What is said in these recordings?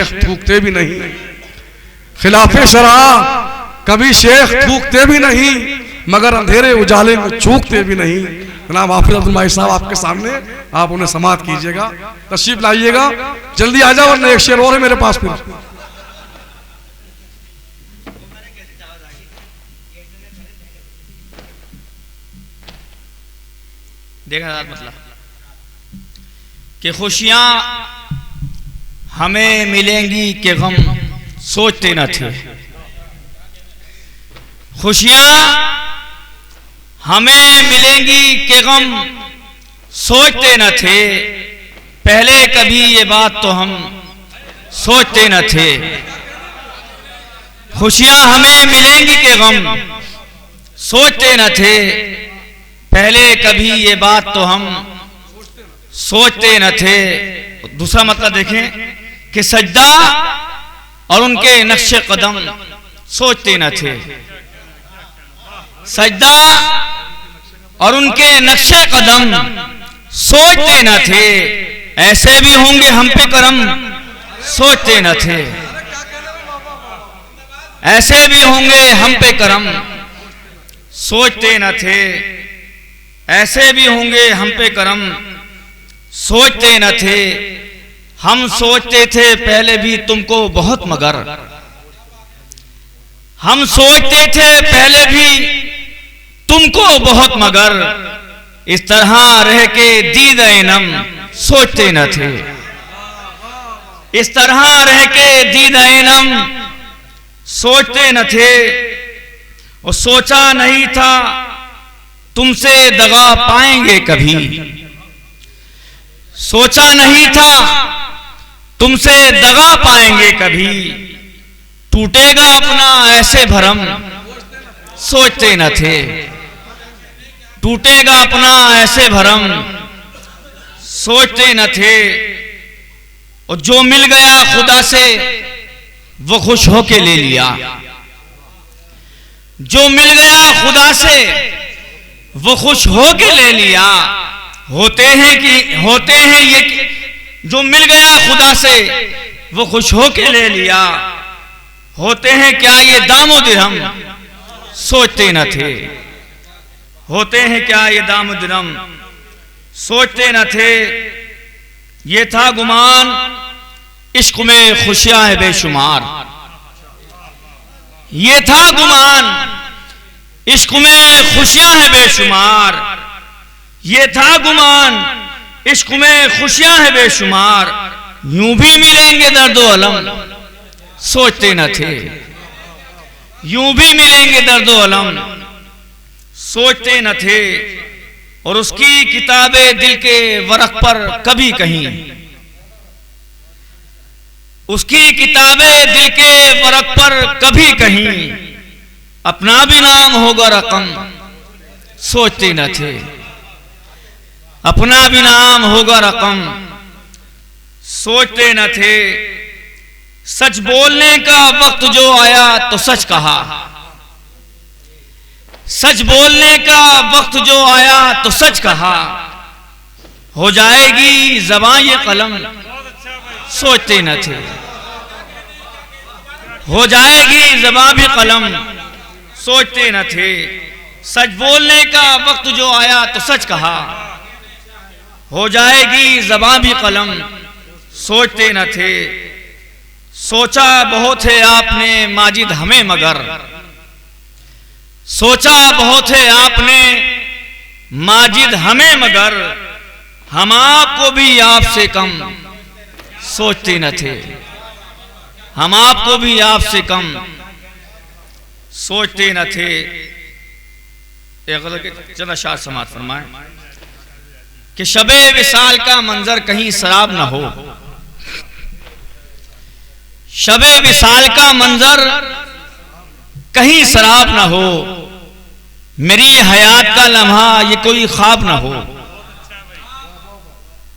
थूकते भी नहीं, खिलाफे शरा कभी शेख थूकते भी नहीं, मगर अंधेरे उजाले में चूकते भी नहीं। जनाब हाफिज अब्दुल माहिर साहब आपके सामने, आप उन्हें समाअत कीजिएगा, तशरीफ लाइएगा, जल्दी आ जाओ वरना एक शेर और है मेरे पास। फिर देखा मतलब कि खुशियां हमें मिलेंगी कि गम सोचते न थे, खुशियां हमें मिलेंगी कि गम सोचते न थे, पहले कभी ये बात तो हम सोचते न थे। खुशियां हमें मिलेंगी कि गम सोचते न थे, पहले कभी ये बात तो हम सोचते न थे। दूसरा मतलब देखें कि सजदा और उनके नक्शे कदम सोचते न थे, सजदा और उनके नक्शे कदम सोचते न थे, ऐसे भी होंगे हम पे करम सोचते न थे, ऐसे भी होंगे हम पे करम सोचते न थे, ऐसे भी होंगे हम पे करम सोचते न थे। हम सोचते थे पहले भी तुमको बहुत मगर, हम सोचते थे पहले भी तुमको बहुत मगर, इस तरह रह के दीद इनम सोचते न थे, इस तरह रह के दीद इनम सोचते न थे। और सोचा नहीं था तुमसे दगा पाएंगे कभी, सोचा नहीं था तुमसे दगा पाएंगे कभी, टूटेगा अपना ऐसे भरम सोचते न थे, टूटेगा अपना ऐसे भरम सोचते न थे। और जो मिल गया खुदा से वो खुश होके ले लिया, जो मिल गया खुदा से वो खुश होके ले लिया। होते हैं ये जो मिल गया खुदा से वो खुश होके ले लिया, होते हैं क्या ये दामो दिरहम सोचते न थे, होते हैं क्या ये दामो दिरहम सोचते न थे। ये था गुमान इश्क में खुशियां है बेशुमार, ये था गुमान इश्क में खुशियां है बेशुमार, ये था गुमान इश्क में खुशियां है बेशुमार। यूं भी मिलेंगे दर्दो अलम सोचते न थे, यूं भी मिलेंगे दर्दो अलम सोचते न थे। और उसकी किताबें दिल के वरक पर कभी कहीं, उसकी किताबें दिल के वरक पर कभी कहीं, अपना भी नाम होगा रकम सोचते न थे, अपना भी नाम होगा रकम सोचते न थे। सच बोलने का वक्त जो आया तो सच कहा, सच बोलने का वक्त जो आया तो सच कहा, हो जाएगी ज़बां ये कलम सोचते न थे, हो जाएगी ज़बां भी कलम सोचते न थे। सच बोलने का वक्त जो आया तो सच कहा, हो जाएगी ज़बां भी कलम सोचते न थे। सोचा बहुत है आपने माजिद हमें मगर, सोचा बहुत है आपने माजिद हमें मगर, हम आपको भी आपसे कम सोचते न थे, हम आपको भी आपसे कम सोचते न थे। एक गज़ल के चंद अशार समाअत फरमाएं कि शबे विसाल का मंजर कहीं शराब न हो, शबे विसाल का मंजर कहीं शराब न हो, मेरी हयात का लम्हा ये कोई ख्वाब न हो।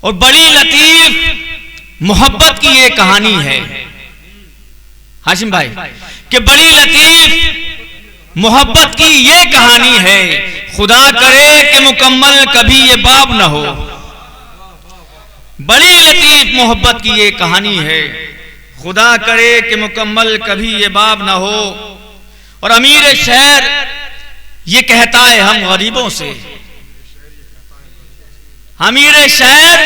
और बड़ी लतीफ मोहब्बत की ये कहानी है हाशिम भाई, कि बड़ी लतीफ मोहब्बत की ये कहानी है, खुदा करे कि मुकम्मल कभी ये बाब न हो। बड़ी लतीफ मोहब्बत की ये कहानी है, खुदा करे कि मुकम्मल कभी ये बाब ना हो। और अमीर शहर ये कहता है हम गरीबों से, अमीर शहर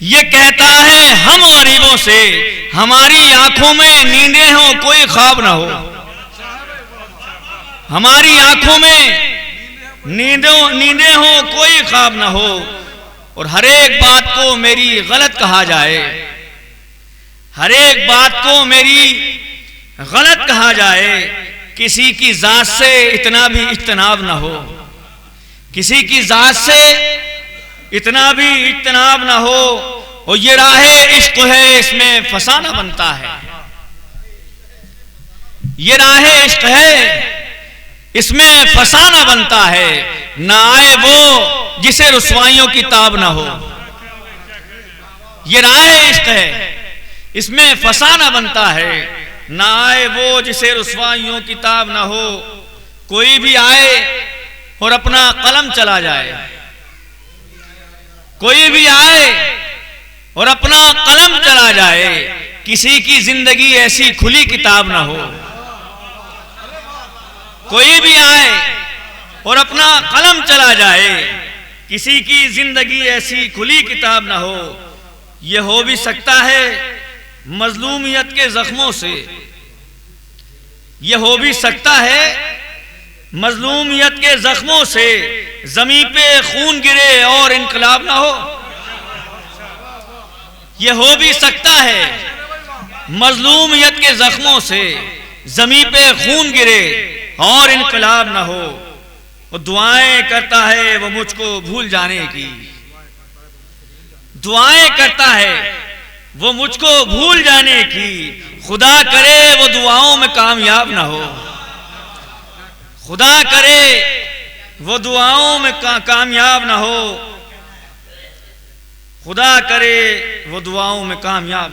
ये कहता है हम गरीबों से, हमारी आंखों में नींदें हो कोई ख्वाब ना हो, हमारी आंखों में नींदें हो कोई ख्वाब ना हो। और हर एक बात को मेरी गलत कहा जाए, हर एक बात को मेरी गलत कहा जाए, किसी की जात से इतना भी इज्तनाब ना हो, किसी की जात से इतना भी इज्तनाब ना हो। और ये राह इश्क है इसमें फसाना बनता है, ये राह इश्क है इसमें फसाना बनता है। ना आए वो जिसे रुसवाइयों की ताब ना हो, ये राह इश्क है इसमें फसाना बनता है। ना आए वो जिसे रुसवाइयों की ताब ना हो, कोई भी आए और अपना कलम चला जाए, कोई भी आए और अपना कलम चला जाए, किसी की जिंदगी ऐसी खुली किताब ना हो। कोई भी आए और अपना कलम चला जाए, किसी की जिंदगी ऐसी खुली किताब ना हो। यह हो भी सकता है मजलूमियत के जख्मों से, यह हो भी सकता है मजलूमियत के जख्मों से, जमीन पे खून गिरे और इनकलाब ना हो। यह हो भी सकता है मजलूमियत के जख्मों से, जमीन पे खून गिरे और इनकलाब ना हो। वो दुआएं करता है वो मुझको भूल जाने की, दुआएं करता है वो मुझको भूल जाने की। खुदा करे वो दुआओं में कामयाब ना हो, खुदा करे वो दुआओं में कामयाब ना हो, खुदा करे वो दुआओं में कामयाब।